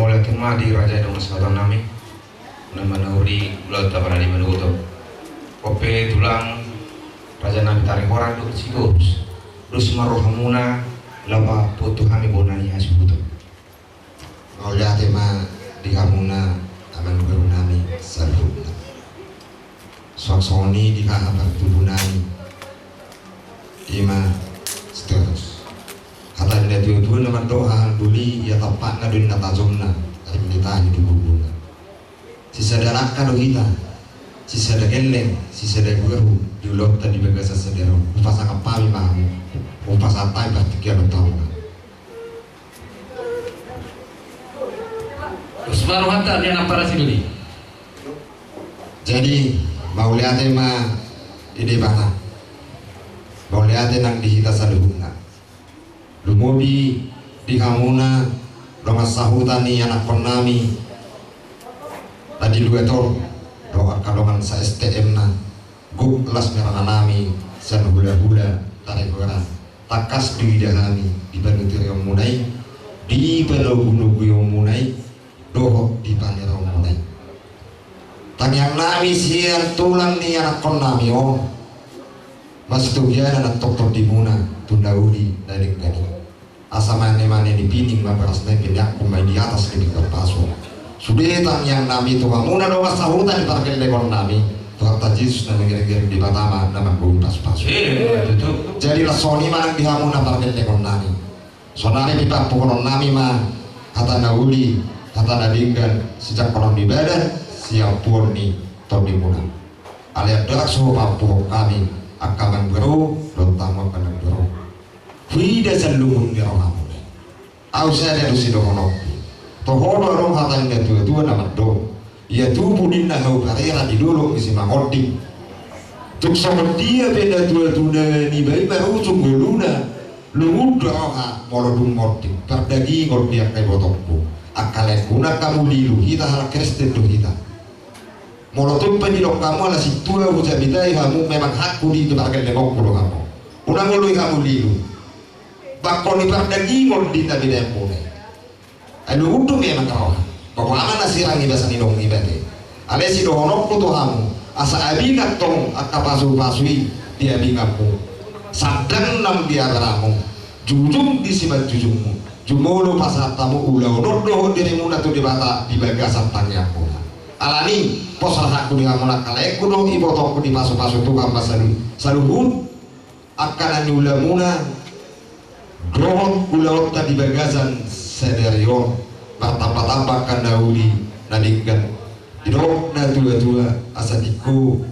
mulai kema di raja dong selatan nami nama nauri ulat tabara di menutup kope tulang raja nami tarik orang tuh sigus terus marohamuna laba putu kami bonani hasubutu mau lihat tema di kamuna aman baru nami saruna soksoni di kahabar tubunani ima terus kata dia dua nama doa duli ya tapak ngadun nata zomna dari kita hidup hubungan sisa darak kado kita sisa da geleng sisa da guru diulot tadi bagasa sedero upasa kapami mamu upasa tai partikian tahu Usman Hatta dia nampara sini. Jadi mau lihat mah ide bata mau lihat nang dihita saluhuna lumobi di kamuna donga sahutani anak konami tadi dua tol doa kadongan sa STM na guk las merana nami san hula-hula tarik orang takas di dahami di banutir yang munai di balogunugu yang munai dohok di panera yang munai tanyang nami siar tulang ni anak konami oh mas tugian anak dokter di muna tundaudi dari gani asa mane di pining mabaras na pinyak kumay di atas lebih kerpaso sudah yang nami itu muna doang sahutan pakai lekor nami Tuhan Yesus na mengiring di Batama nama gue pas-pas jadi lah soni manang di hamuna pakai lekor nami sonari di papukonon nami mah kata nauli kata nadinggan sejak kolam di badan siap purni atau di muna alias dak suhu papuh kami akaman beru terutama pada beru tidak selalu ngeramu ausah ada dusi dokono tohono rong hatan dia tua nama do ia tubuh dinna hau karera di dulu isi mangodi tuk sama dia beda tua ni bayi baru cungguluna lu udah molodung modi perdagi ngod dia kayak botokku akalen kuna kamu lilu kita hal kristen do kita molotov penjilok kamu ala si tua ucap bidai kamu memang hakku di itu bagian demok kulo kamu unang ngului kamu lilu bakon ipardagi ngol di nabi dempune alu udu memang kau bahwa aman nasirang ibasan inong ibade ale si dohonok kuto kamu asa abingat tong akapasu pasui dia bingamu sadang nam dia beramu jujung di sibat jujungmu jumolo pasatamu ulau dodo dirimu natu di bata di bagasan tanyakmu alani posal hakku di kamuna kaleku dong ibotokku di pasu-pasu tukang pasalu saluhun akan ani ulamuna dohon ulaut tadi bagasan sederion martabat-tabat kandauli nadingkan didok na tua-tua asadiku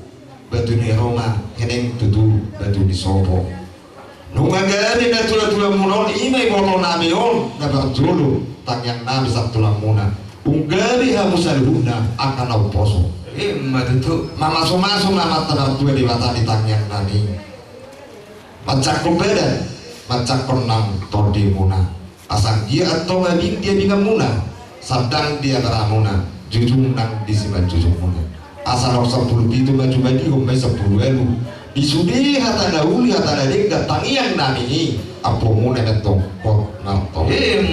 batu ni Roma heneng tutu batu di sopo nunga gari na tua-tua munon imay bono nami on na berjulu tangyang nami sa tulang muna unggari hamusalhuna akan au poso matutu mama sumasu mama tanah tua di mata di tangyang nami macak beda macak konang todi muna asang dia atau ngabing dia bingang muna sadang dia beramuna jujung nang disiman jujung muna asal orang 10 itu baju di umai 10 elu disudi hata dauli hata dadeng datangiang nami apa muna mentong pot nato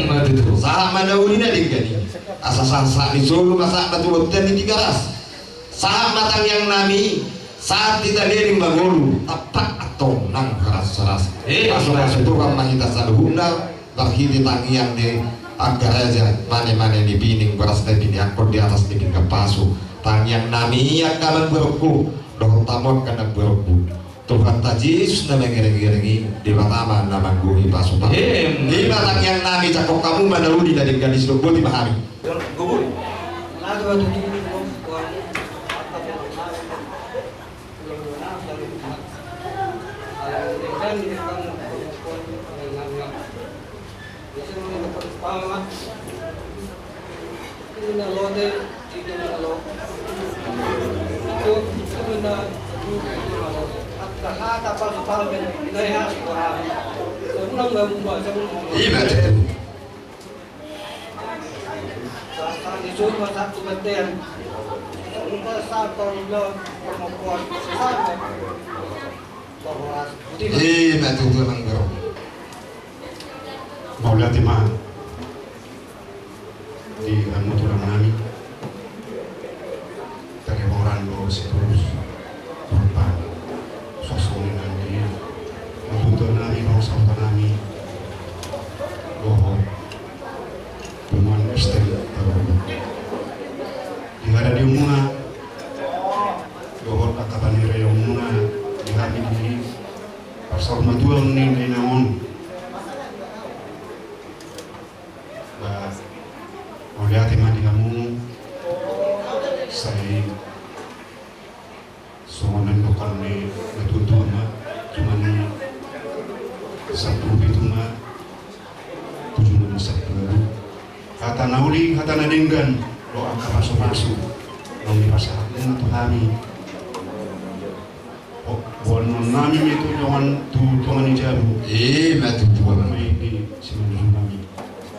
matutu sama dauli na dingani asal sansa di Solo masa batu dan di tiga ras sama tang yang nami saat kita dering bangolu tapak atau nang keras-keras masuk itu kan mahita saluhuna bakhiti tang yang di agar aja mana-mana di pining beras dan pining akor di atas pining kepasu tang yang nami yang kalan berku doh tamon kana berku Tuhan Yesus nama ngereng-ngerengi di pertama nama gue pasu pak di batang yang nami cakok kamu madaudi dari gadis lo boleh pahami gubul iya betul Cuma satu beten, kita satu lo perempuan sama bahwa betul memang bro mau lihat mah di tulang nami dari orang lo seterus korban sosok nanti mabuto nami bangsa nami loho cuman istri baru di ada di umumnya loho kakaban nire yang umumnya di kami di pasal majual nih naon oleh hati mati kamu saya semua nentukan nih betul mah cuma satu itu mah tujuh menit baru kata nauli kata nadenggan lo angka masuk lo di pasaran itu kami oh bonon nami itu jangan ijabu mati tuan ini sebelum kami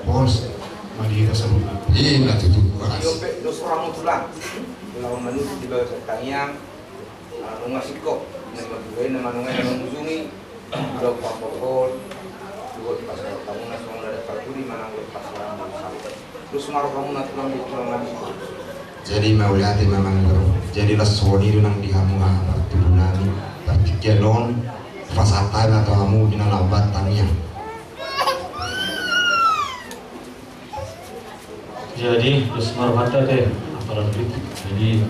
bos mari kita sebut mati tuan Yope dos orang tulang, tulang manus di bawah kanyang, rumah sikok, nama gue nama nungai nama muzungi, dua pakokol, dua pasal kamu nas mau ada kalkuli mana gue pasaran besar, terus maru kamu nas tulang di tulang lagi. jadi mauliati memang baru jadi lesoni itu nang dihamu pertunani tapi kelon fasatan atau kamu dina lambat tanya. Jadi terus marwata teh aparat itu. Jadi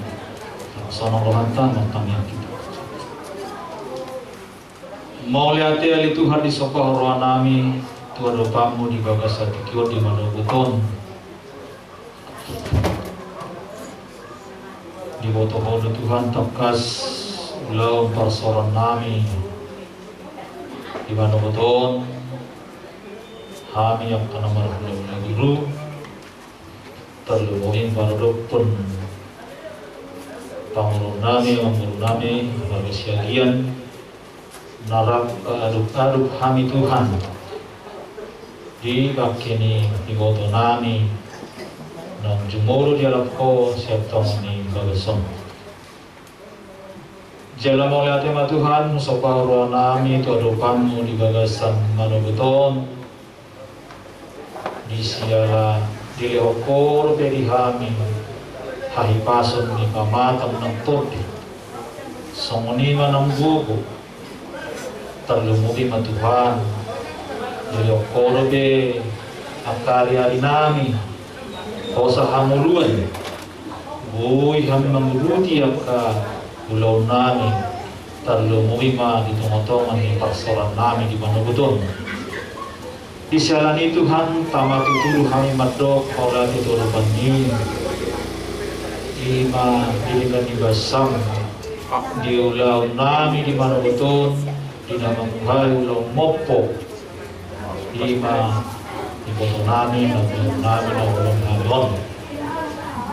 sono rohanta tentang yang kita. Mau lihat ali Tuhan di sokah rohanami Tuhan dopamu di bagas hati kiot di mana beton di boto hodo Tuhan tekas ulau persoalan nami di mana beton kami yang kena marah guru terlalu para dokter pangurun nami bagi sekalian narap aduk kami Tuhan di bakini di boto nami dan jumuru di alam ko siap ni bagason jala mau lihat tema Tuhan sopah ruang nami tu adupanmu di bagasan manobeton di siala dilehokor beri hami hahipason ni pamatang ng todi songoni manang bugo terlumubi matuhan dilehokor be akari ari nami kosa hamuluan buy kami manguluti ka ulaw nami terlumubi ma ditungotongan ni parsoran nami di Manobeton. Di sialan itu Tuhan tamat tuturu kami madok kaulah tuturu pani ima dilikan ibasam di ulau nami di mana beton di nama Tuhan ulau mopo ima di beton nami na ulau namion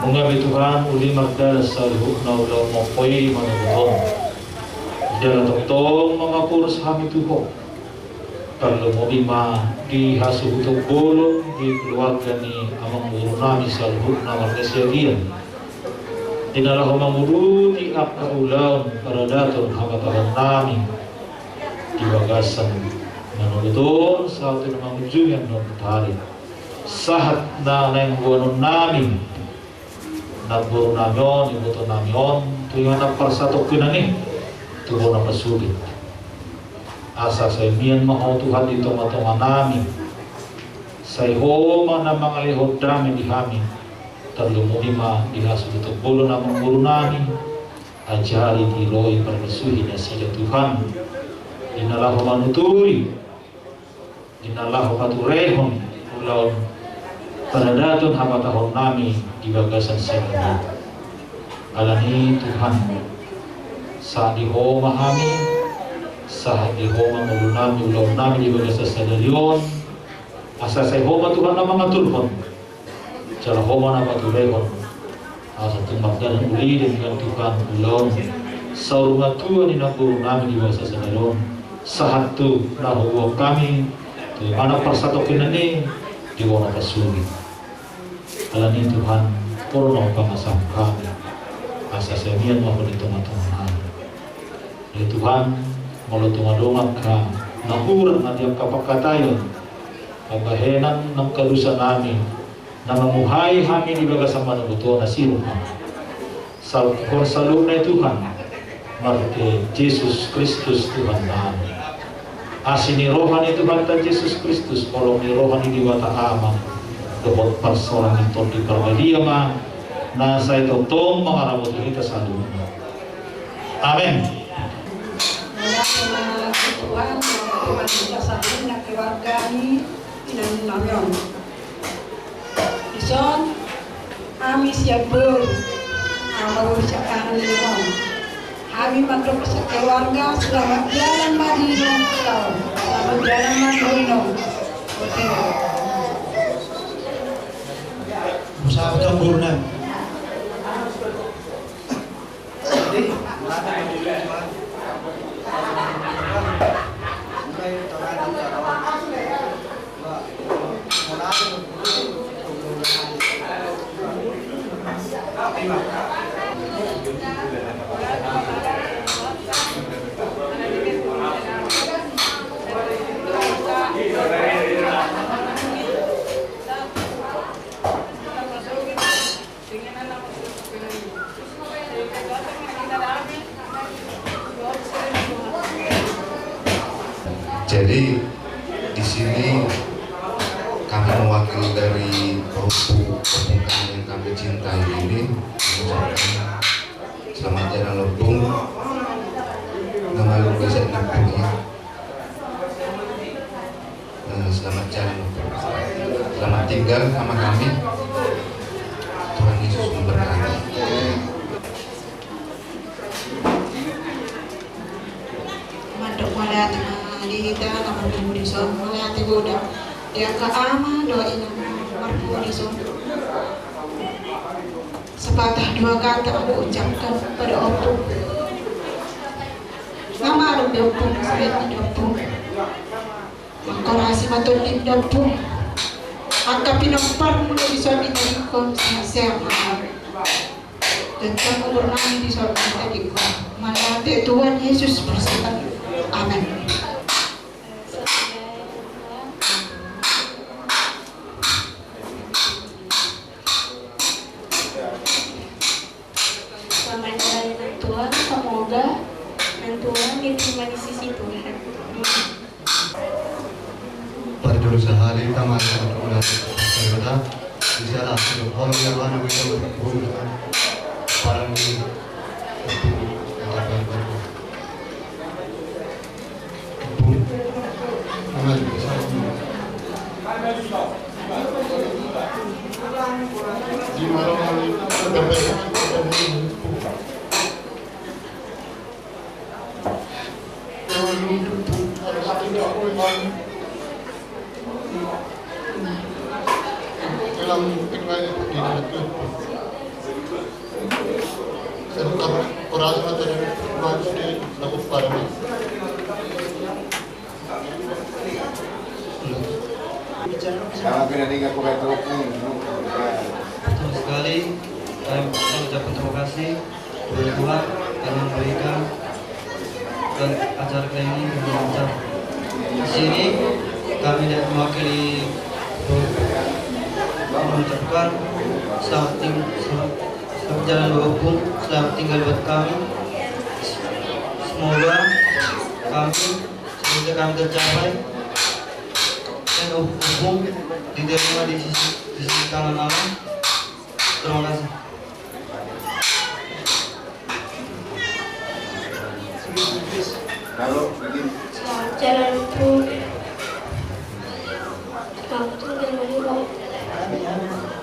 mengabi Tuhan uli magdala saluh na ulau mopoi mana beton jalan tong mengapurus kami Tuhan kalau mau bima di hasil untuk bolong di keluarga ni amang guru nami salhut nama kesediaan di dalam amang guru di akta ulang para datang hamatan nami di bagasan Manobeton satu nama ujung yang non tarik sahat na neng buanon nami na guru namion ibu to namion tujuan apa satu kinani tuh nama sulit asa sa miyan maho Tuhan dito matungan namin sa ihoma na mga lihod namin di kami terlumulima di hasil dito bulo na mga guru namin ajari di loy permisuhin na sila Tuhan dinalaho manuturi dinalaho paturehon ulaw panadaton hamatahon namin di bagasan sa kami alani Tuhan sa ihoma kami sahat di homa mulunan ulaw namin di bagasa sa dalyon asa sa homa Tuhan na mga tulpon Cara homa na patulehon asa tumakdan uli dengan Tuhan ulon sa rumah Tuhan ni naguro namin di basa sa dalyon sahat tu na huwag kami tu anak persatokin na ni di wana pasulit alani Tuhan puro na pangasam kami asa sa miyan mga panitungan-tungan ya Tuhan kalau tunga-tunga ka nahurang na diyang kapagkatayon kabahenan ng kalusa namin na mamuhay kami di baga sa manubuto na sinuman. Salud na Tuhan, Marte Jesus Kristus Tuhan namin. Asin ni rohani Tuhan ta Jesus Kristus, kolong ni rohani diwata ama, dokot parsoran ito di karwadia ma, na sa itong mga rabot kita sa lupa. Amen. Tuhan, Tuhan kita sa na keluarga ni pinanunamyon. Ison, kami siap beruruskan lewat. Kami makhluk sa keluarga selamat jalan madinong tahun, selamat jalan madinong. Usaha campuran. Jadi di sini kami mewakili dari Rohku Pemungkaman yang kami cintai ini mengucapkan selamat jalan lempung, nama lu bisa lempung ya. Selamat jalan lempung, selamat tinggal sama kami. Tuhan Yesus memberkati. Mandok malat dihita nama Budison malat goda dia ke ama doain Budison. Sepatah dua kata aku ucapkan pada opung. Nama ada opung saya di opung. Mengkorasi matulip opung. Angka pinampan mula bisa diterikon saya dan kamu bernami di sorga tadi malate Tuhan Yesus bersama. Amin. Selamat jalan Tuhan, semoga Tuhan diterima di sisi Tuhan. Pada sehari tamat ulah kita bisa langsung orang yang mana kita berhubungan parang ini Betul sekali, saya mengucapkan terima kasih kepada Tuhan karena memberikan dan acara kali ini berlancar. Di sini kami tidak mewakili mengucapkan selamat jalan berhubung, selamat tinggal buat kami. Semoga kami tercapai dan hubung diterima di sisi kanan Allah. Terima kasih. Selamat jalan untuk waktu dan menurut.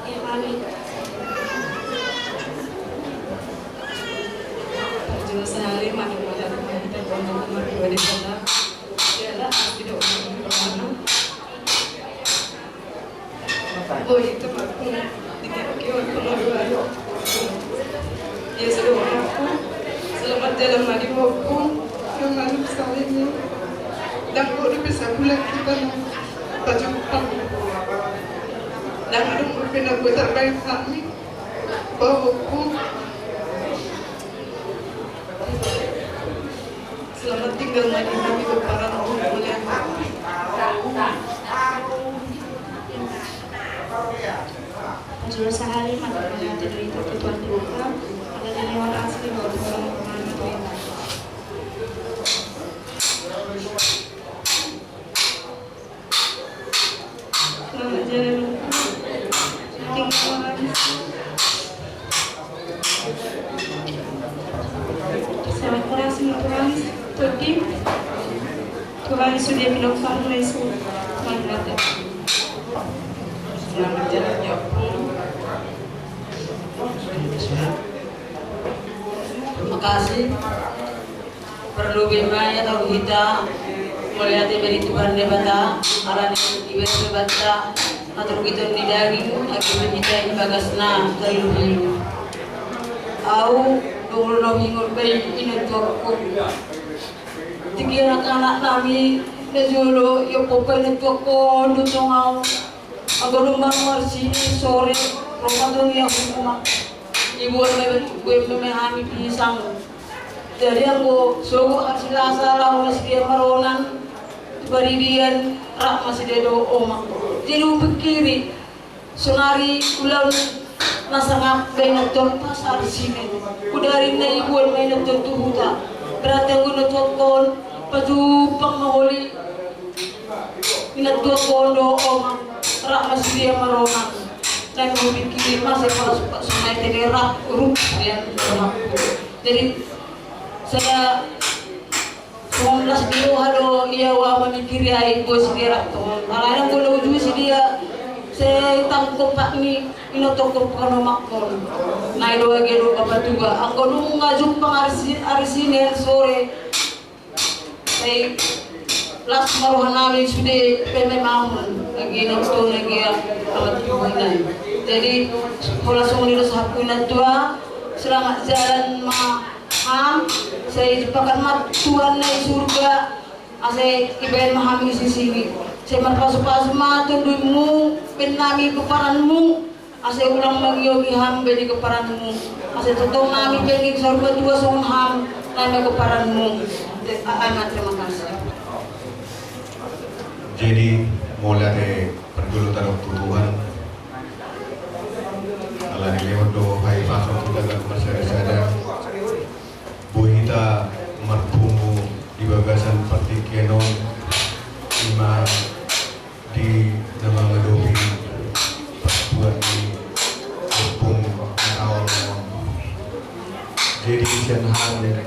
Ya amin. Perjalanan sehari mana-mana kita bangun nomor 2 di sana. Ialah tidak bermana. Oh itu aku dikira-kira nomor 2. Dia sudah aku selamat jalan mari hukum yang lalu salahnya. Dan baru bisa pulang kita baju pang. Dan ada berbeda buat terbaik kami bahwa hukum. Selamat tinggal mari kami berparang oleh Rasul sehari maka dari itu Tuhan lupa ada dari orang asli bahwa Tuhan mengamalkan. Selamat jalan tinggal. Selamat pulang semua Tuhan. Tuhan sudah bilang kamu Yesus. Selamat jalan ya. Terima kasih. Perlu bimanya tahu kita melihat dari Tuhan debata, arah ibadah debata, atau kita di daging, akhirnya kita ini bagasna dari dulu. Aku dulu nabingun bayi ini tuaku. Tiga anak nami najolo yo popai na tuaku dutong aku. Aku rumah marsi sore Ramadan yang rumah ibu gue memahami pisang. Jadi aku suku asilasa lah masih dia maronan baridian rak masih dia do oma. Jadi pikiri sonari ulang nasangap dengan pasar sini. Kudarin na ibu main na tuhuta. Berarti aku na tuakon pajupang mahuli. Inatuakon do oma rak masih dia maronan. Dan aku pikir masih kalau sungai tegerak urut yang jadi saya 19 kilo hado iya wa memikir ai go segera to malah ko luju si dia saya tangkap pak ni ino toko kono makon nai do gero kapatuga angko nung ngajung arisine sore saya las maruhan namin sudah pememamun lagi nonton lagi alat tubuhnya jadi pola sumber sahapuina tua selamat jalan saya jepakan mat Tuhan na surga ase ibayan mahami si sini saya marpasu-pasu matunduymu penami keparanmu ase ulang magyogi ham bedi keparanmu ase totong nami pengi surga dua song ham nami keparanmu amat terima kasih. Jadi mulai pergulutan Tuhan ala dilewat do hai pasok kita ke masyarakat buhita marpumu di bagasan partikenon ima di nama ngadobi buat di kampung tahun jadi senhan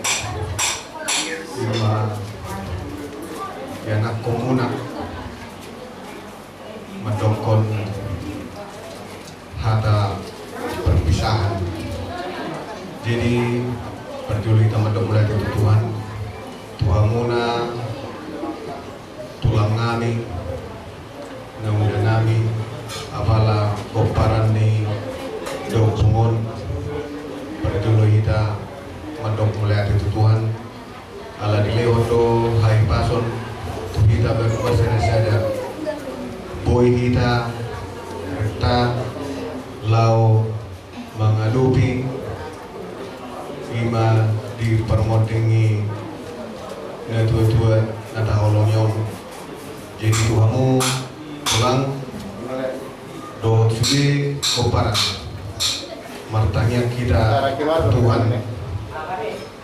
ima yanak komunak mendongkon hata perpisahan jadi perjuli teman mulai ke Tuhan tuhamuna tulang ngami namuda nami apala koparan ni do pungon perjuli kita mandok mulai ke Tuhan ala dilewoto hai pason tu kita berkuasa sada boy kita kita lau mengadupi ima di permodengi na tua-tua nata holonyong jadi tuhamu pulang do sude koparan martanya kita Tuhan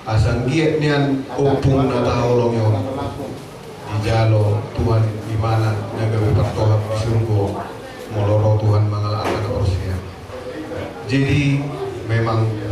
asang giat nian opung nata holonyong di jalo Tuhan di mana nagawe pertohap di surga moloro Tuhan mangala akan orsia jadi memang